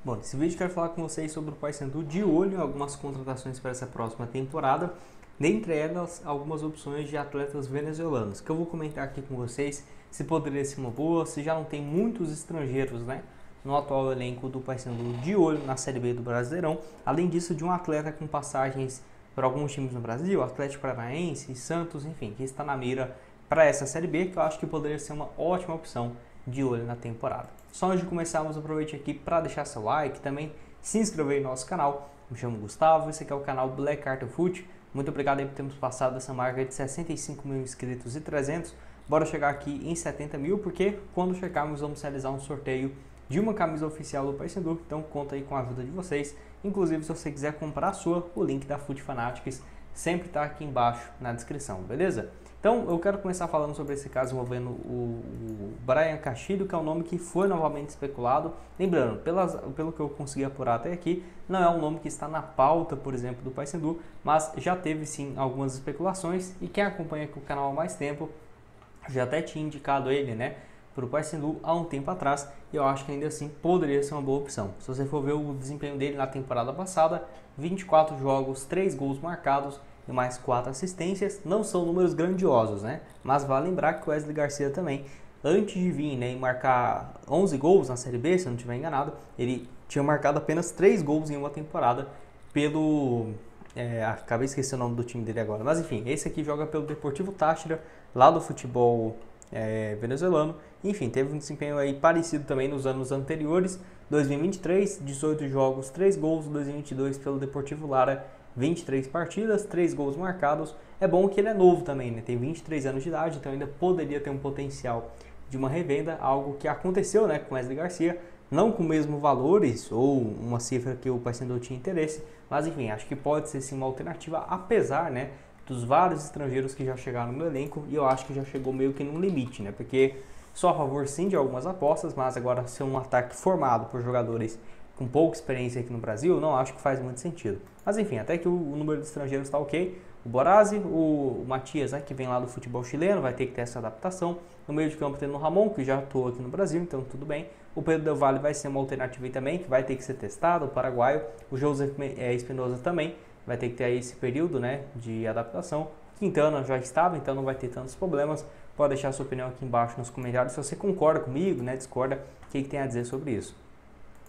Bom, nesse vídeo eu quero falar com vocês sobre o Paysandu de olho em algumas contratações para essa próxima temporada, dentre elas algumas opções de atletas venezuelanos, que eu vou comentar aqui com vocês se poderia ser uma boa, se já não tem muitos estrangeiros, né, no atual elenco do Paysandu de olho na Série B do Brasileirão, além disso de um atleta com passagens por alguns times no Brasil, Atlético Paranaense, Santos, enfim, que está na mira para essa Série B, que eu acho que poderia ser uma ótima opção de olho na temporada. Só antes de começarmos, aproveite aqui para deixar seu like, também se inscrever no nosso canal. Me chamo Gustavo, esse aqui é o canal Black Carter Foot. Muito obrigado aí por termos passado essa marca de 65 mil inscritos e 300. Bora chegar aqui em 70 mil, porque quando chegarmos vamos realizar um sorteio de uma camisa oficial do Paysandu, então conta aí com a ajuda de vocês. Inclusive, se você quiser comprar a sua, o link da Foot Fanatics sempre está aqui embaixo na descrição, beleza? Então, eu quero começar falando sobre esse caso envolvendo o Brian Castilho, que é um nome que foi novamente especulado. Lembrando, pelo que eu consegui apurar até aqui, não é um nome que está na pauta, por exemplo, do Paysandu, mas já teve sim algumas especulações e quem acompanha aqui o canal há mais tempo já até tinha indicado ele, né, para o Paysandu há um tempo atrás, e eu acho que ainda assim poderia ser uma boa opção. Se você for ver o desempenho dele na temporada passada, 24 jogos, 3 gols marcados e mais 4 assistências, não são números grandiosos, né? Mas vale lembrar que o Wesley Garcia também, antes de vir, né, e marcar 11 gols na Série B, se eu não estiver enganado, ele tinha marcado apenas 3 gols em uma temporada pelo... acabei de esquecer o nome do time dele agora, mas enfim, esse aqui joga pelo Deportivo Táchira, lá do futebol venezuelano. Enfim, teve um desempenho aí parecido também nos anos anteriores. 2023, 18 jogos, 3 gols. 2022 pelo Deportivo Lara, 23 partidas, 3 gols marcados. É bom que ele é novo também, né? Tem 23 anos de idade, então ainda poderia ter um potencial de uma revenda, algo que aconteceu, né, com Wesley Garcia, não com o mesmo valores ou uma cifra que o Paysandu tinha interesse, mas enfim, acho que pode ser sim uma alternativa, apesar, né, dos vários estrangeiros que já chegaram no elenco, e eu acho que já chegou meio que num limite, né? Porque sou a favor sim de algumas apostas, mas agora ser um ataque formado por jogadores com pouca experiência aqui no Brasil, não acho que faz muito sentido. Mas enfim, até que o número de estrangeiros está ok. O Borazzi, o Matias, né, que vem lá do futebol chileno, vai ter que ter essa adaptação. No meio de campo tendo o Ramon, que já atuou aqui no Brasil, então tudo bem. O Pedro Del Valle vai ser uma alternativa aí também, que vai ter que ser testado, o paraguaio. O José Espinosa também vai ter que ter aí esse período, né, de adaptação. Quintana já estava, então não vai ter tantos problemas. Pode deixar sua opinião aqui embaixo nos comentários se você concorda comigo, né, discorda, o que tem a dizer sobre isso.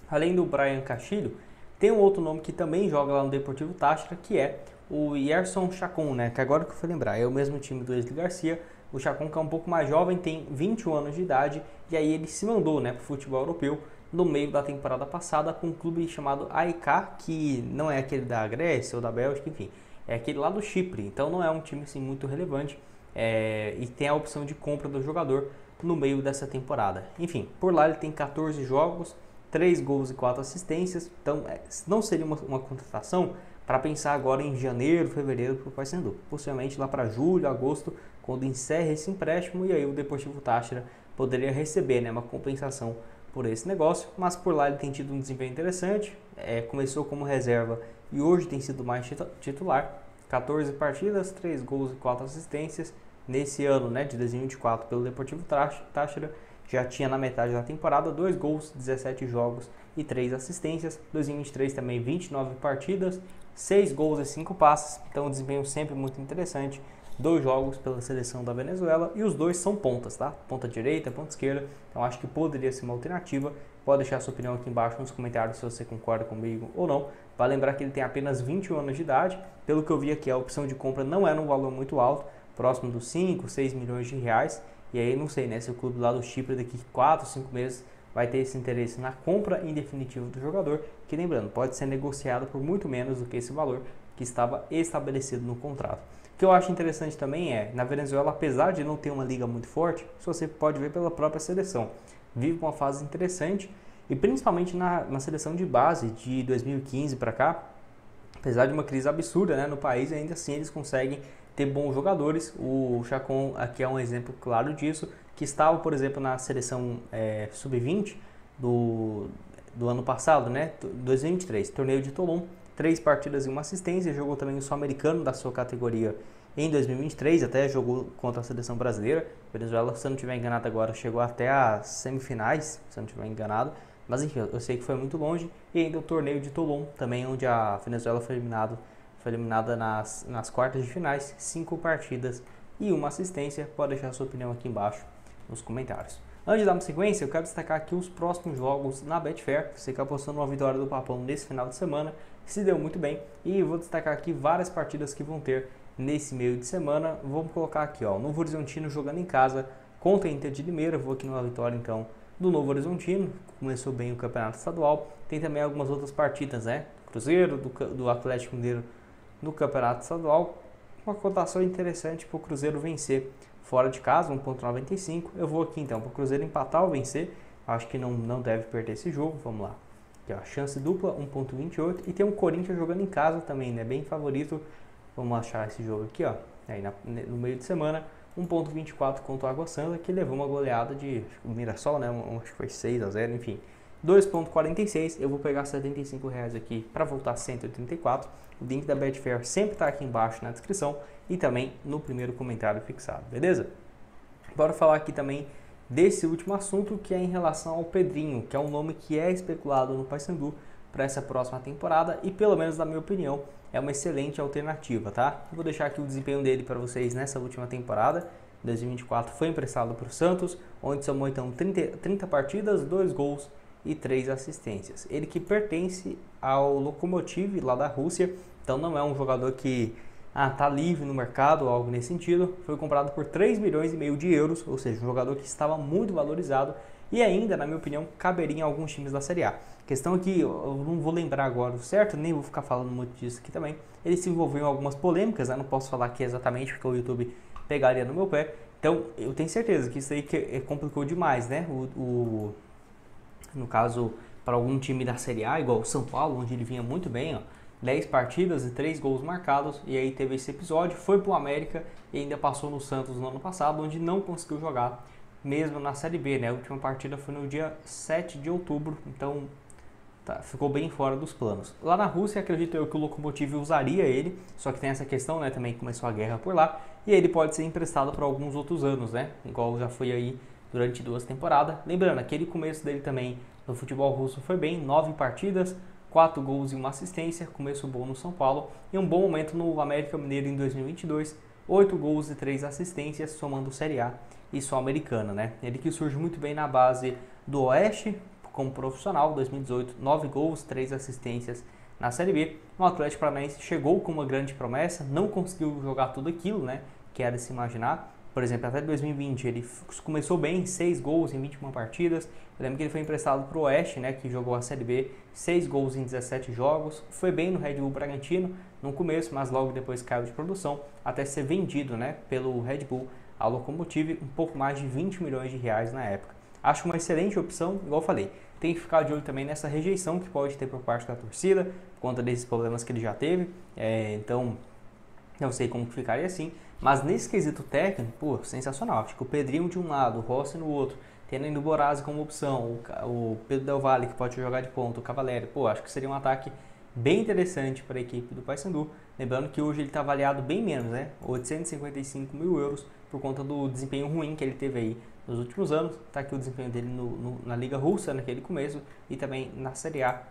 Além do Brian Castilho, tem um outro nome que também joga lá no Deportivo Táchira, que é o Yerson Chacon, né, que agora que eu fui lembrar, é o mesmo time do Wesley Garcia. O Chacon, que é um pouco mais jovem, tem 21 anos de idade, e aí ele se mandou, né, para o futebol europeu no meio da temporada passada com um clube chamado AEK, que não é aquele da Grécia ou da Bélgica, enfim, é aquele lá do Chipre, então não é um time assim, muito relevante, e tem a opção de compra do jogador no meio dessa temporada. Enfim, por lá ele tem 14 jogos, 3 gols e 4 assistências, então não seria uma contratação para pensar agora em janeiro, fevereiro para o Paysandu, possivelmente lá para julho, agosto, quando encerra esse empréstimo, e aí o Deportivo Táchira poderia receber, né, uma compensação por esse negócio, mas por lá ele tem tido um desempenho interessante, começou como reserva e hoje tem sido mais titular. 14 partidas, 3 gols e 4 assistências nesse ano, né, de 2024 pelo Deportivo Táchira. Já tinha na metade da temporada 2 gols, 17 jogos e 3 assistências. 2023 também 29 partidas, 6 gols e 5 passes, então um desempenho sempre muito interessante. 2 jogos pela seleção da Venezuela e os dois são pontas, tá? Ponta direita, ponta esquerda, então acho que poderia ser uma alternativa. Pode deixar sua opinião aqui embaixo nos comentários se você concorda comigo ou não. Vale lembrar que ele tem apenas 21 anos de idade, pelo que eu vi aqui a opção de compra não é num valor muito alto, próximo dos 5, 6 milhões de reais, e aí não sei, né, se o clube lá do Chipre daqui 4, 5 meses vai ter esse interesse na compra em definitivo do jogador, que lembrando, pode ser negociado por muito menos do que esse valor que estava estabelecido no contrato. O que eu acho interessante também é, na Venezuela, apesar de não ter uma liga muito forte, isso você pode ver pela própria seleção, vive uma fase interessante, e principalmente na seleção de base de 2015 para cá, apesar de uma crise absurda, né, no país, ainda assim eles conseguem ter bons jogadores. O Chacon aqui é um exemplo claro disso, que estava, por exemplo, na seleção sub-20 do ano passado, né, 2023, torneio de Toulon, 3 partidas e 1 assistência, jogou também o Sul-Americano da sua categoria em 2023, até jogou contra a seleção brasileira. Venezuela, se eu não estiver enganado agora, chegou até as semifinais, se eu não estiver enganado, Mas enfim, eu sei que foi muito longe. E ainda o torneio de Toulon, também onde a Venezuela foi eliminada nas quartas de finais, 5 partidas e 1 assistência. Pode deixar a sua opinião aqui embaixo nos comentários. Antes de dar uma sequência, eu quero destacar aqui os próximos jogos na Betfair. Você que apostou numa vitória do Papão nesse final de semana, se deu muito bem. E vou destacar aqui várias partidas que vão ter nesse meio de semana. Vamos colocar aqui, ó, Novo Horizontino jogando em casa contra a Inter de Limeira. Vou aqui numa vitória então do Novo Horizontino, começou bem o campeonato estadual. Tem também algumas outras partidas, né? Cruzeiro, do Atlético Mineiro no campeonato estadual. Uma cotação interessante para o Cruzeiro vencer fora de casa, 1,95. Eu vou aqui então para o Cruzeiro empatar ou vencer. Acho que não deve perder esse jogo. Vamos lá. Aqui, ó, chance dupla, 1,28. E tem um Corinthians jogando em casa também, né? Bem favorito. Vamos achar esse jogo aqui, ó. Aí no meio de semana, 1,24 contra o Água Santa, que levou uma goleada de Mirassol, né? Acho que foi 6-0, enfim. 2,46. Eu vou pegar R$75 aqui para voltar 184. O link da Betfair sempre está aqui embaixo na descrição e também no primeiro comentário fixado, beleza? Bora falar aqui também desse último assunto, que é em relação ao Pedrinho, que é um nome que é especulado no Paysandu para essa próxima temporada e, pelo menos na minha opinião, é uma excelente alternativa, tá? Vou deixar aqui o desempenho dele para vocês nessa última temporada. 2024 foi emprestado para o Santos, onde somou então 30 partidas, 2 gols e 3 assistências. Ele que pertence ao Lokomotiv lá da Rússia, então não é um jogador que tá livre no mercado ou algo nesse sentido. Foi comprado por 3,5 milhões de euros, ou seja, um jogador que estava muito valorizado e ainda, na minha opinião, caberia em alguns times da Série A. A questão é que eu não vou lembrar agora o certo, nem vou ficar falando muito disso aqui também. Ele se envolveu em algumas polêmicas, né? Não posso falar aqui exatamente porque o YouTube pegaria no meu pé. Então, eu tenho certeza que isso aí complicou demais, né? No caso, para algum time da Série A, igual o São Paulo, onde ele vinha muito bem, ó, 10 partidas e 3 gols marcados, e aí teve esse episódio, foi para o América e ainda passou no Santos no ano passado, onde não conseguiu jogar, mesmo na Série B, né? A última partida foi no dia 7 de outubro, então ficou bem fora dos planos. Lá na Rússia, acredito eu que o Lokomotiv usaria ele, só que tem essa questão, né? Também começou a guerra por lá, e ele pode ser emprestado por alguns outros anos, né? Igual já foi aí durante 2 temporadas. Lembrando, aquele começo dele também no futebol russo foi bem, 9 partidas, 4 gols e 1 assistência, começo bom no São Paulo, e um bom momento no América Mineiro em 2022, 8 gols e 3 assistências, somando Série A e Sul-Americana, né? Ele que surge muito bem na base do Oeste, como profissional, 2018, 9 gols, 3 assistências na Série B. O Atlético Paranaense chegou com uma grande promessa, não conseguiu jogar tudo aquilo, né, que era de se imaginar. Por exemplo, até 2020 ele começou bem, 6 gols em 21 partidas. Eu lembro que ele foi emprestado para o Oeste, né, que jogou a Série B, 6 gols em 17 jogos. Foi bem no Red Bull Bragantino no começo, mas logo depois caiu de produção, até ser vendido, né, pelo Red Bull ao Lokomotiv, um pouco mais de 20 milhões de reais na época. Acho uma excelente opção, igual eu falei. Tem que ficar de olho também nessa rejeição que pode ter por parte da torcida, por conta desses problemas que ele já teve. Então, não sei como que ficaria assim. Mas nesse quesito técnico, pô, sensacional. Acho que o Pedrinho de um lado, o Rossi no outro, tendo ainda o Borazzi como opção, o Pedro Del Valle que pode jogar de ponta, o Cavalieri, pô, acho que seria um ataque bem interessante para a equipe do Paysandu. Lembrando que hoje ele está avaliado bem menos, né? 855 mil euros, por conta do desempenho ruim que ele teve aí nos últimos anos. Está aqui o desempenho dele na Liga Russa, naquele começo, e também na Série A.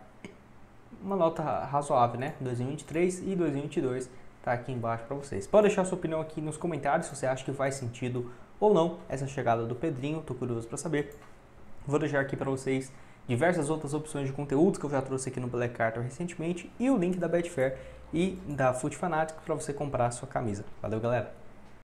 Uma nota razoável, né? 2023 e 2022 está aqui embaixo para vocês. Pode deixar sua opinião aqui nos comentários, se você acha que faz sentido ou não essa chegada do Pedrinho. Estou curioso para saber. Vou deixar aqui para vocês diversas outras opções de conteúdos que eu já trouxe aqui no Black Carter recentemente e o link da Betfair e da Foot Fanatics para você comprar a sua camisa. Valeu, galera!